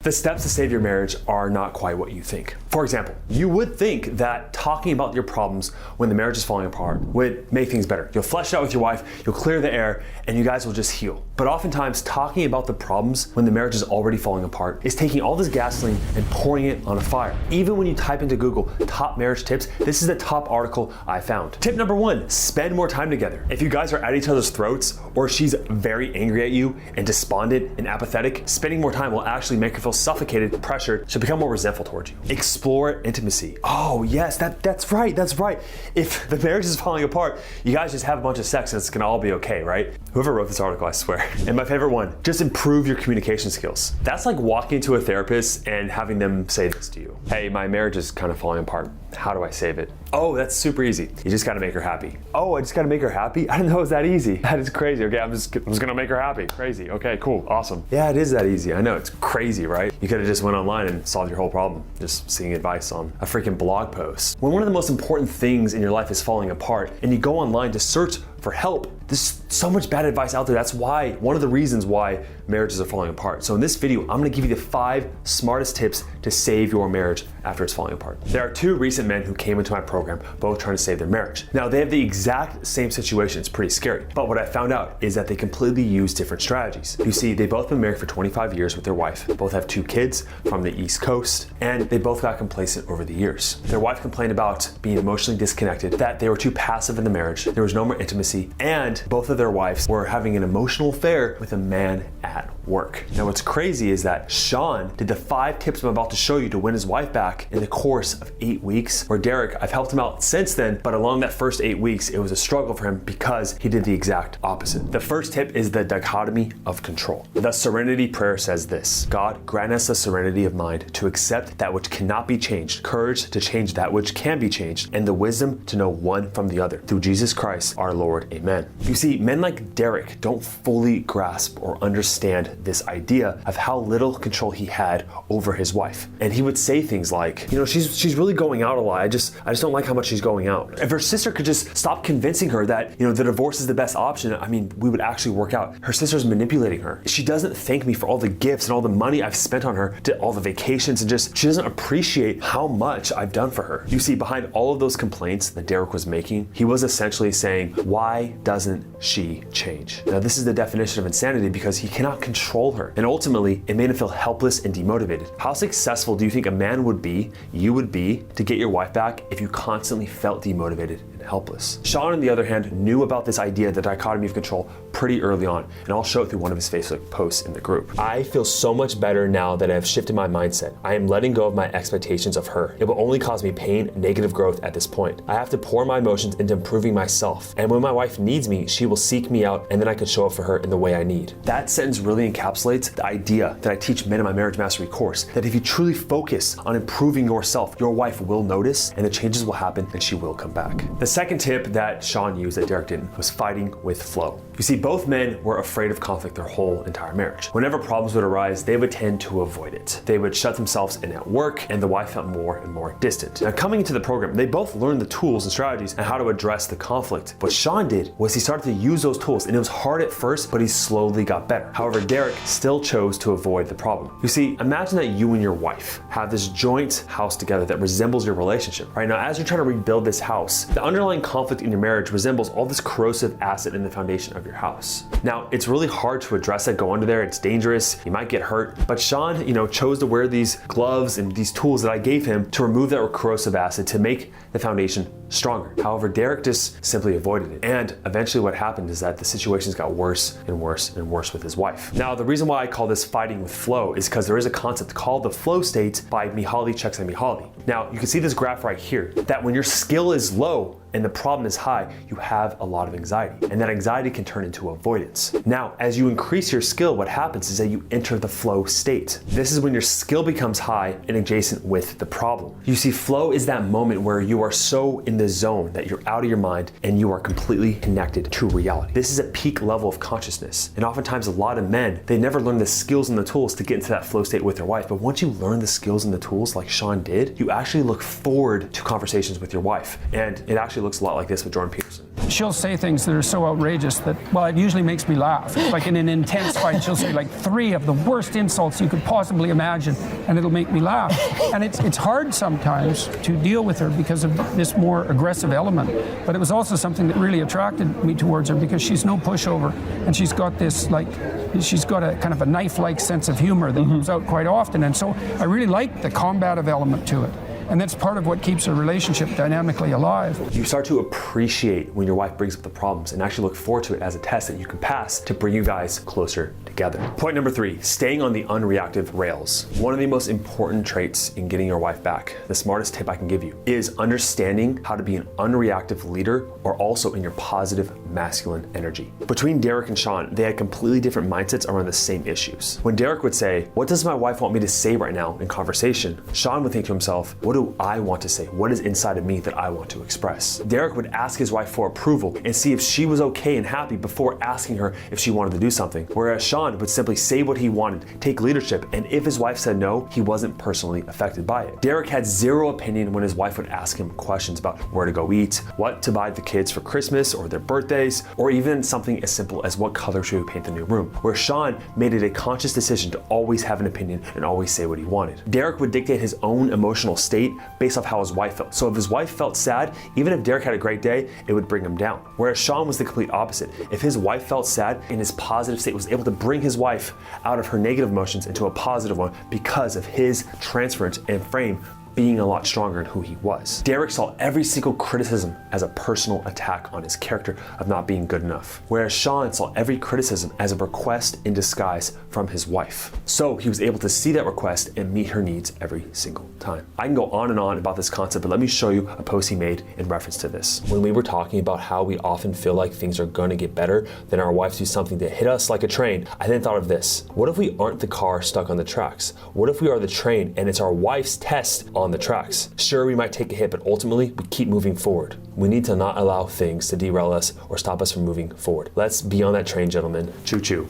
The steps to save your marriage are not quite what you think. For example, you would think that talking about your problems when the marriage is falling apart would make things better. You'll flesh it out with your wife, you'll clear the air, and you guys will just heal. But oftentimes, talking about the problems when the marriage is already falling apart is taking all this gasoline and pouring it on a fire. Even when you type into Google, top marriage tips, this is the top article I found. Tip number 1, spend more time together. If you guys are at each other's throats, or she's very angry at you and despondent and apathetic, spending more time will actually make her feel suffocated, pressured, she'll become more resentful towards you. Explore intimacy. Oh yes, that's right. If the marriage is falling apart, you guys just have a bunch of sex and it's gonna all be okay, right? Whoever wrote this article, I swear. And my favorite one, just improve your communication skills. That's like walking to a therapist and having them say this to you. Hey, my marriage is kind of falling apart. How do I save it? Oh, that's super easy. You just gotta make her happy. Oh, I just gotta make her happy? I didn't know it was that easy. That is crazy. Okay, I'm just gonna make her happy. Crazy. Okay, cool, awesome. Yeah, it is that easy. I know, it's crazy, right? You could have just went online and solved your whole problem, just seeing advice on a freaking blog post. When one of the most important things in your life is falling apart and you go online to search for help, there's so much bad advice out there. That's why, one of the reasons why marriages are falling apart. So in this video, I'm gonna give you the 5 smartest tips to save your marriage after it's falling apart. There are 2 recent men who came into my program, both trying to save their marriage. Now they have the exact same situation, it's pretty scary. But what I found out is that they completely use different strategies. You see, they've both been married for 25 years with their wife, both have 2 kids from the East Coast, and they both got complacent over the years. Their wife complained about being emotionally disconnected, that they were too passive in the marriage, there was no more intimacy, and both of their wives were having an emotional affair with a man at work. Now what's crazy is that Sean did the 5 tips I'm about to show you to win his wife back in the course of 8 weeks, where Derek, I've helped him out since then, but along that first 8 weeks, it was a struggle for him because he did the exact opposite. The first tip is the dichotomy of control. The Serenity Prayer says this: God, grant us the serenity of mind to accept that which cannot be changed, courage to change that which can be changed, and the wisdom to know one from the other. Through Jesus Christ, our Lord. Amen. You see, men like Derek don't fully grasp or understand this idea of how little control he had over his wife. And he would say things like, you know, she's really going out a lot. I just don't like how much she's going out. If her sister could just stop convincing her that, you know, the divorce is the best option, I mean, we would actually work out. Her sister's manipulating her. She doesn't thank me for all the gifts and all the money I've spent on her, to all the vacations, and just, she doesn't appreciate how much I've done for her. You see, behind all of those complaints that Derek was making, he was essentially saying, why doesn't she change? Now, this is the definition of insanity, because he cannot control her. And ultimately, it made him feel helpless and demotivated. How successful do you think a man would be, you would be, to get your wife back if you constantly felt demotivated and helpless? Sean, on the other hand, knew about this idea, the dichotomy of control, pretty early on, and I'll show it through one of his Facebook posts in the group. I feel so much better now that I've shifted my mindset. I am letting go of my expectations of her. It will only cause me pain, negative growth at this point. I have to pour my emotions into improving myself, and when my wife needs me, she will seek me out, and then I can show up for her in the way I need. That sentence really encapsulates the idea that I teach men in my marriage mastery course, that if you truly focus on improving yourself, your wife will notice and the changes will happen and she will come back. The second tip that Sean used that Derek didn't was fighting with flow. You see, both men were afraid of conflict their whole entire marriage. Whenever problems would arise, they would tend to avoid it. They would shut themselves in at work, and the wife felt more and more distant. Now, coming into the program, they both learned the tools and strategies and how to address the conflict. What Sean did was he started to use those tools, and it was hard at first, but he slowly got better. However, Derek still chose to avoid the problem. You see, imagine that you and your wife have this joint house together that resembles your relationship. Right now, as you're trying to rebuild this house, the underlying conflict in your marriage resembles all this corrosive acid in the foundation of your house. Now, it's really hard to address that, go under there, it's dangerous, you might get hurt, but Sean, chose to wear these gloves and these tools that I gave him to remove that corrosive acid to make the foundation stronger. However, Derek just simply avoided it. And eventually what happened is that the situations got worse and worse and worse with his wife. Now, the reason why I call this fighting with flow is because there is a concept called the flow state by Mihaly Csikszentmihalyi. Now, you can see this graph right here, that when your skill is low and the problem is high, you have a lot of anxiety, and that anxiety can turn into avoidance. Now, as you increase your skill, what happens is that you enter the flow state. This is when your skill becomes high and adjacent with the problem. You see, flow is that moment where you are so in the zone, that you're out of your mind and you are completely connected to reality. This is a peak level of consciousness. And oftentimes a lot of men, they never learn the skills and the tools to get into that flow state with their wife. But once you learn the skills and the tools like Sean did, you actually look forward to conversations with your wife. And it actually looks a lot like this with Jordan Peterson. She'll say things that are so outrageous that, well, it usually makes me laugh. Like in an intense fight, she'll say like 3 of the worst insults you could possibly imagine, and it'll make me laugh. And it's hard sometimes to deal with her because of this more aggressive element. But it was also something that really attracted me towards her, because she's no pushover, and she's got this she's got a kind of a knife-like sense of humor that comes out quite often. And so I really like the combative element to it. And that's part of what keeps a relationship dynamically alive. You start to appreciate when your wife brings up the problems and actually look forward to it as a test that you can pass to bring you guys closer together. Point number 3, staying on the unreactive rails. One of the most important traits in getting your wife back, the smartest tip I can give you, is understanding how to be an unreactive leader or also in your positive masculine energy. Between Derek and Sean, they had completely different mindsets around the same issues. When Derek would say, "What does my wife want me to say right now in conversation?" Sean would think to himself, "What do I want to say? What is inside of me that I want to express?" Derek would ask his wife for approval and see if she was okay and happy before asking her if she wanted to do something. Whereas Sean would simply say what he wanted, take leadership, and if his wife said no, he wasn't personally affected by it. Derek had zero opinion when his wife would ask him questions about where to go eat, what to buy the kids for Christmas or their birthdays, or even something as simple as what color should we paint the new room. Where Sean made it a conscious decision to always have an opinion and always say what he wanted. Derek would dictate his own emotional state based off how his wife felt. So if his wife felt sad, even if Derek had a great day, it would bring him down. Whereas Sean was the complete opposite. If his wife felt sad, in his positive state was able to bring his wife out of her negative emotions into a positive one because of his transference and frame being a lot stronger in who he was. Derek saw every single criticism as a personal attack on his character of not being good enough, whereas Sean saw every criticism as a request in disguise from his wife. So he was able to see that request and meet her needs every single time. I can go on and on about this concept, but let me show you a post he made in reference to this. When we were talking about how we often feel like things are going to get better, then our wives do something to hit us like a train, I then thought of this. What if we aren't the car stuck on the tracks? What if we are the train and it's our wife's test on the tracks? Sure, we might take a hit, but ultimately we keep moving forward. We need to not allow things to derail us or stop us from moving forward. Let's be on that train, gentlemen. Choo choo.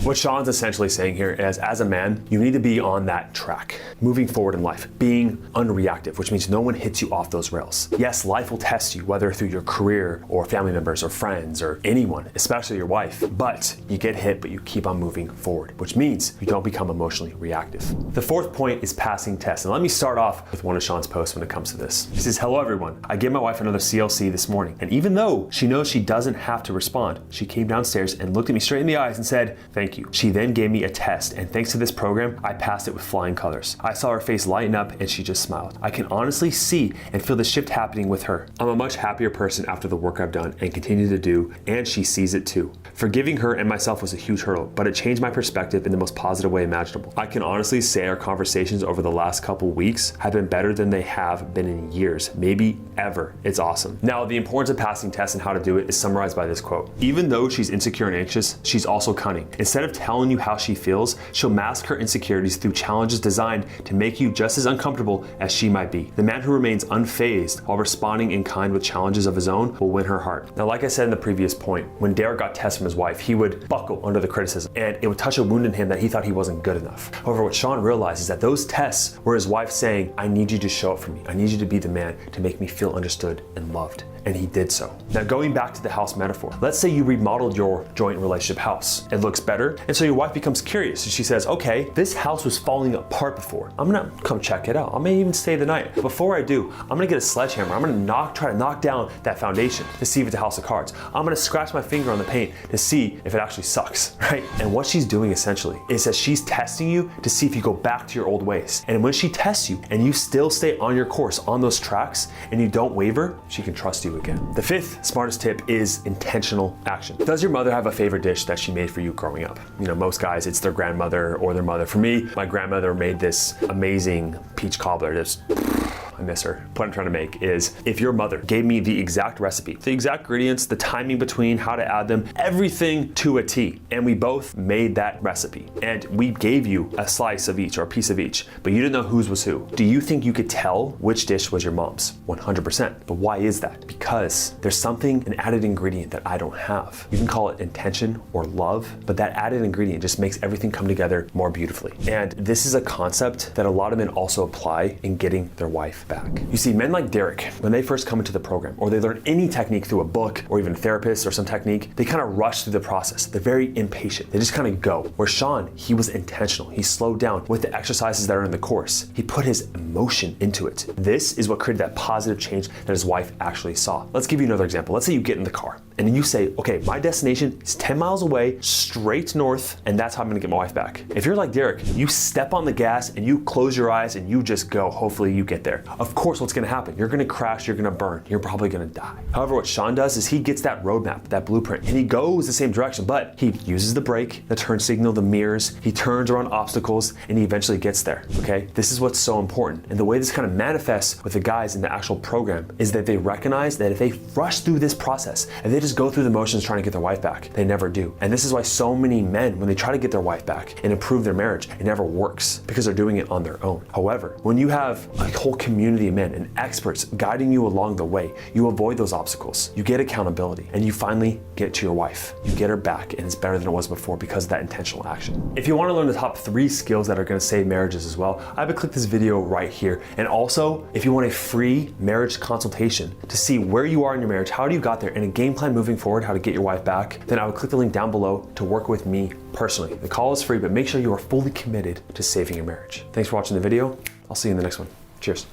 What Sean's essentially saying here is, as a man, you need to be on that track, moving forward in life, being unreactive, which means no one hits you off those rails. Yes, life will test you, whether through your career or family members or friends or anyone, especially your wife, but you get hit, but you keep on moving forward, which means you don't become emotionally reactive. The 4th point is passing tests. And let me start off with one of Sean's posts when it comes to this. He says, "Hello everyone. I gave my wife another CLC this morning, and even though she knows she doesn't have to respond, she came downstairs and looked at me straight in the eyes and said, 'Thank you.' She then gave me a test, and thanks to this program, I passed it with flying colors. I saw her face lighten up and she just smiled. I can honestly see and feel the shift happening with her. I'm a much happier person after the work I've done and continue to do, and she sees it too. Forgiving her and myself was a huge hurdle, but it changed my perspective in the most positive way imaginable. I can honestly say our conversations over the last couple weeks have been better than they have been in years, maybe ever. It's awesome." Now, the importance of passing tests and how to do it is summarized by this quote. "Even though she's insecure and anxious, she's also cunning. Instead of telling you how she feels, she'll mask her insecurities through challenges designed to make you just as uncomfortable as she might be. The man who remains unfazed while responding in kind with challenges of his own will win her heart." Now, like I said in the previous point, when Derek got tests from his wife, he would buckle under the criticism, and it would touch a wound in him that he thought he wasn't good enough. However, what Sean realized is that those tests were his wife saying, "I need you to show up for me. I need you to be the man to make me feel understood and loved." And he did so. Now, going back to the house metaphor, let's say you remodeled your joint relationship house. It looks better, and so your wife becomes curious, and she says, "Okay, this house was falling apart before. I'm gonna come check it out. I may even stay the night. Before I do, I'm gonna get a sledgehammer. I'm gonna try to knock down that foundation to see if it's a house of cards. I'm gonna scratch my finger on the paint to see if it actually sucks," right? And what she's doing essentially is that she's testing you to see if you go back to your old ways. And when she tests you and you still stay on your course, on those tracks, and you don't waver, she can trust you again. The 5th smartest tip is intentional action. Does your mother have a favorite dish that she made for you growing up? You know, most guys, it's their grandmother or their mother. For me, my grandmother made this amazing peach cobbler. Just I miss her. What I'm trying to make is, if your mother gave me the exact recipe, the exact ingredients, the timing between, how to add them, everything to a T, and we both made that recipe, and we gave you a slice of each or a piece of each, but you didn't know whose was who, do you think you could tell which dish was your mom's? 100%. But why is that? Because there's something, an added ingredient that I don't have. You can call it intention or love, but that added ingredient just makes everything come together more beautifully. And this is a concept that a lot of men also apply in getting their wife back. You see, men like Derek, when they first come into the program, or they learn any technique through a book or even a therapist or some technique, they kind of rush through the process. They're very impatient. They just kind of go. Where Sean, he was intentional. He slowed down with the exercises that are in the course. He put his emotion into it. This is what created that positive change that his wife actually saw. Let's give you another example. Let's say you get in the car and then you say, okay, my destination is 10 miles away, straight north, and that's how I'm gonna get my wife back. If you're like Derek, you step on the gas and you close your eyes and you just go, hopefully you get there. Of course, what's gonna happen? You're gonna crash, you're gonna burn, you're probably gonna die. However, what Sean does is he gets that roadmap, that blueprint, and he goes the same direction, but he uses the brake, the turn signal, the mirrors, he turns around obstacles, and he eventually gets there, okay? This is what's so important. And the way this kind of manifests with the guys in the actual program is that they recognize that if they rush through this process, if they just go through the motions trying to get their wife back, they never do. And this is why so many men, when they try to get their wife back and improve their marriage, it never works because they're doing it on their own. However, when you have a whole community of men and experts guiding you along the way, you avoid those obstacles, you get accountability, and you finally get to your wife. You get her back, and it's better than it was before because of that intentional action. If you want to learn the top 3 skills that are going to save marriages as well, I would click this video right here. And also, if you want a free marriage consultation to see where you are in your marriage, how you got there, and a game plan moving forward, how to get your wife back, then I would click the link down below to work with me personally. The call is free, but make sure you are fully committed to saving your marriage. Thanks for watching the video. I'll see you in the next one. Cheers.